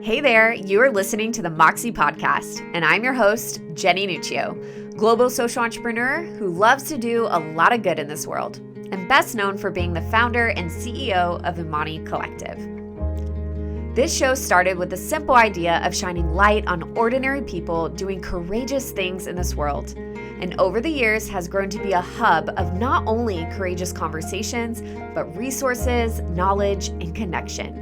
Hey there, you are listening to the Moxie podcast, and I'm your host, Jenny Nuccio, global social entrepreneur who loves to do a lot of good in this world, and best known for being the founder and CEO of Imani Collective. This show started with the simple idea of shining light on ordinary people doing courageous things in this world, and over the years has grown to be a hub of not only courageous conversations, but resources, knowledge, and connection.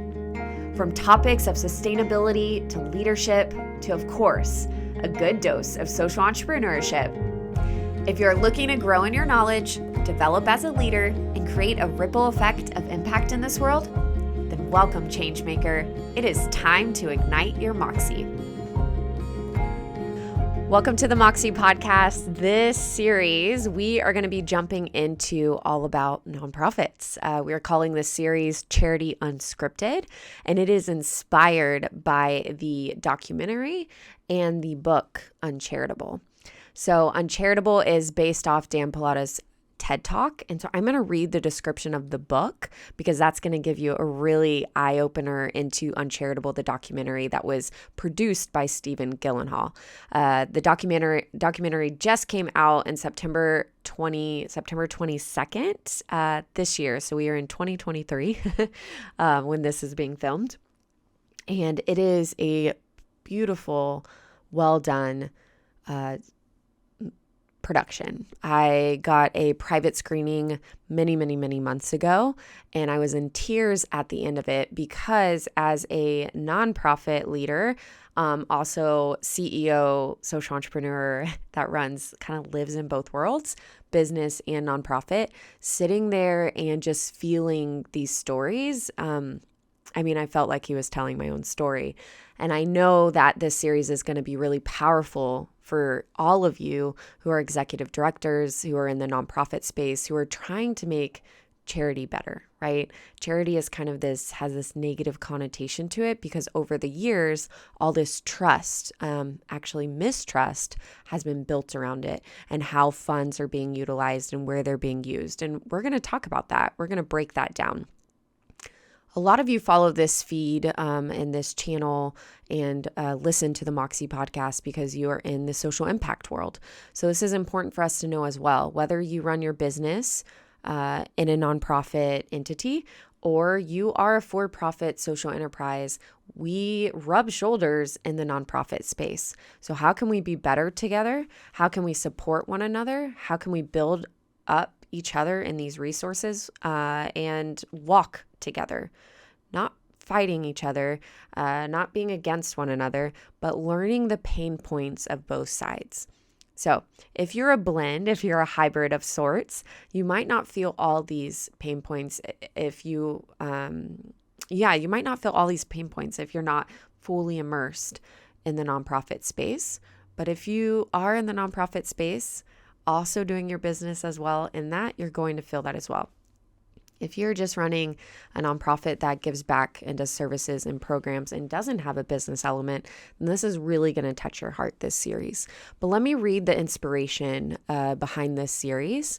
From topics of sustainability to leadership to, of course, a good dose of social entrepreneurship. If you're looking to grow in your knowledge, develop as a leader, and create a ripple effect of impact in this world, then welcome, Changemaker. It is time to ignite your Moxie. Welcome to the Moxie podcast. This series, we are going to be jumping into all about nonprofits. We are calling this series Charity Unscripted, and it is inspired by the documentary and the book Uncharitable. So Uncharitable is based off Dan Pallotta's TED Talk. And so I'm going to read the description of the book because that's going to give you a really eye-opener into Uncharitable, the documentary that was produced by Stephen Gyllenhaal. The documentary just came out in September 22nd this year. So we are in 2023 when this is being filmed. And it is a beautiful, well done production. I got a private screening many months ago, and I was in tears at the end of it because as a nonprofit leader, also CEO, social entrepreneur that kind of lives in both worlds, business and nonprofit, sitting there and just feeling these stories. I felt like he was telling my own story. And I know that this series is going to be really powerful for all of you who are executive directors, who are in the nonprofit space, who are trying to make charity better, right? Charity is has this negative connotation to it because over the years, all this trust, actually mistrust, has been built around it and how funds are being utilized and where they're being used. And we're going to talk about that. We're going to break that down. A lot of you follow this feed and this channel and listen to the Moxie podcast because you are in the social impact world. So this is important for us to know as well. Whether you run your business in a nonprofit entity or you are a for-profit social enterprise, we rub shoulders in the nonprofit space. So how can we be better together? How can we support one another? How can we build up each other in these resources and walk together, not fighting each other, not being against one another, but learning the pain points of both sides. So if you're a blend, if you're a hybrid of sorts, you might not feel all these pain points you might not feel all these pain points if you're not fully immersed in the nonprofit space. But if you are in the nonprofit space, also doing your business as well in that, you're going to feel that as well. If you're just running a nonprofit that gives back and does services and programs and doesn't have a business element, then this is really going to touch your heart, this series. But let me read the inspiration behind this series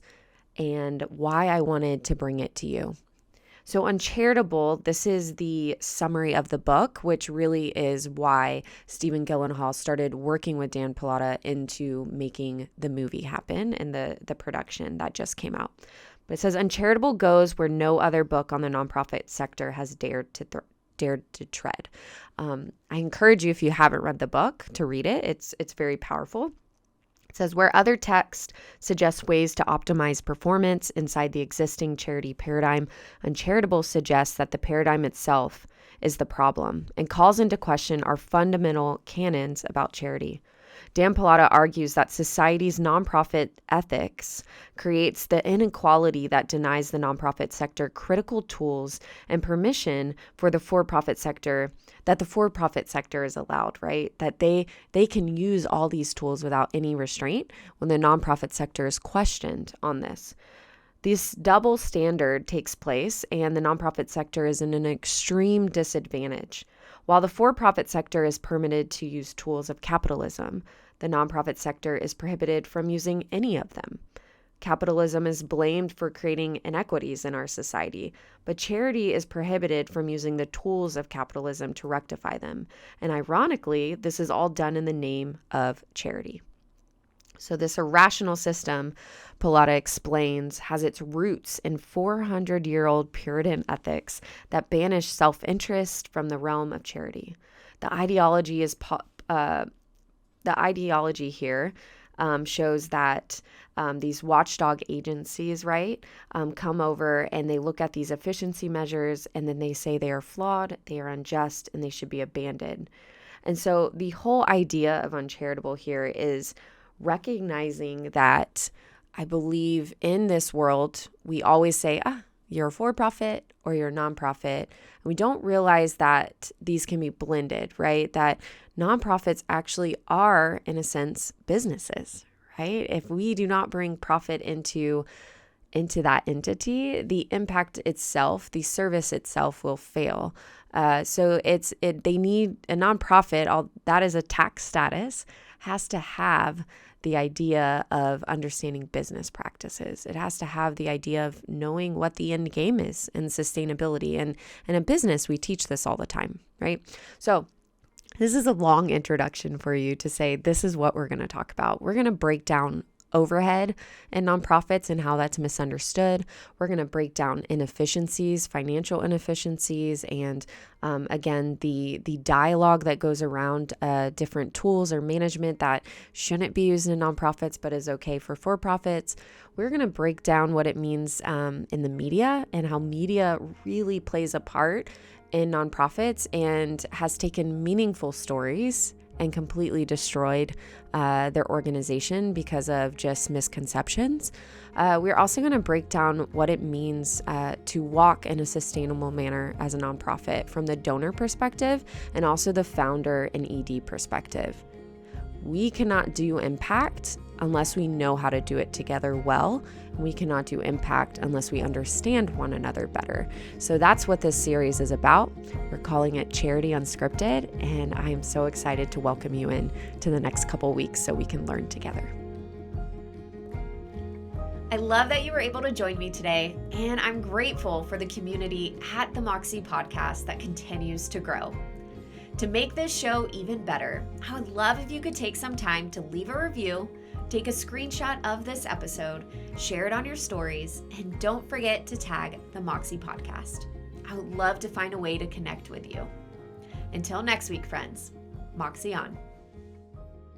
and why I wanted to bring it to you. So Uncharitable, this is the summary of the book, which really is why Stephen Gyllenhaal started working with Dan Pallotta into making the movie happen and the production that just came out. But it says, Uncharitable goes where no other book on the nonprofit sector has dared to tread. I encourage you, if you haven't read the book, to read it. It's very powerful. It says, where other text suggests ways to optimize performance inside the existing charity paradigm, Uncharitable suggests that the paradigm itself is the problem and calls into question our fundamental canons about charity. Dan Pallotta argues that society's nonprofit ethics creates the inequality that denies the nonprofit sector critical tools and permission for the for-profit sector, that the for-profit sector is allowed, right? That they can use all these tools without any restraint when the nonprofit sector is questioned on this. This double standard takes place and the nonprofit sector is in an extreme disadvantage. While the for-profit sector is permitted to use tools of capitalism, the nonprofit sector is prohibited from using any of them. Capitalism is blamed for creating inequities in our society, but charity is prohibited from using the tools of capitalism to rectify them. And ironically, this is all done in the name of charity. So this irrational system, Pallotta explains, has its roots in 400-year-old Puritan ethics that banish self-interest from the realm of charity. The ideology here shows that these watchdog agencies, right, come over and they look at these efficiency measures and then they say they are flawed, they are unjust, and they should be abandoned. And so the whole idea of uncharitable here is recognizing that I believe in this world, we always say, you're a for-profit or you're a nonprofit. And we don't realize that these can be blended, right? That nonprofits actually are, in a sense, businesses, right? If we do not bring profit into that entity, the impact itself, the service itself will fail. So they need a nonprofit, that is a tax status, has to have the idea of understanding business practices. It has to have the idea of knowing what the end game is and sustainability. And in business, we teach this all the time, right? So this is a long introduction for you to say, this is what we're going to talk about. We're going to break down overhead in nonprofits and how that's misunderstood. We're going to break down inefficiencies, financial inefficiencies, and again, the dialogue that goes around different tools or management that shouldn't be used in nonprofits but is okay for for-profits. We're going to break down what it means in the media and how media really plays a part in nonprofits and has taken meaningful stories and completely destroyed their organization because of just misconceptions. We're also going to break down what it means to walk in a sustainable manner as a nonprofit from the donor perspective and also the founder and ED perspective. We cannot do impact unless we know how to do it together well. We cannot do impact unless we understand one another better. So that's what this series is about. We're calling it Charity Unscripted, and I am so excited to welcome you in to the next couple weeks so we can learn together. I love that you were able to join me today, and I'm grateful for the community at the Moxie podcast that continues to grow. To make this show even better, I would love if you could take some time to leave a review, take a screenshot of this episode, share it on your stories, and don't forget to tag the Moxie podcast. I would love to find a way to connect with you. Until next week, friends, Moxie on.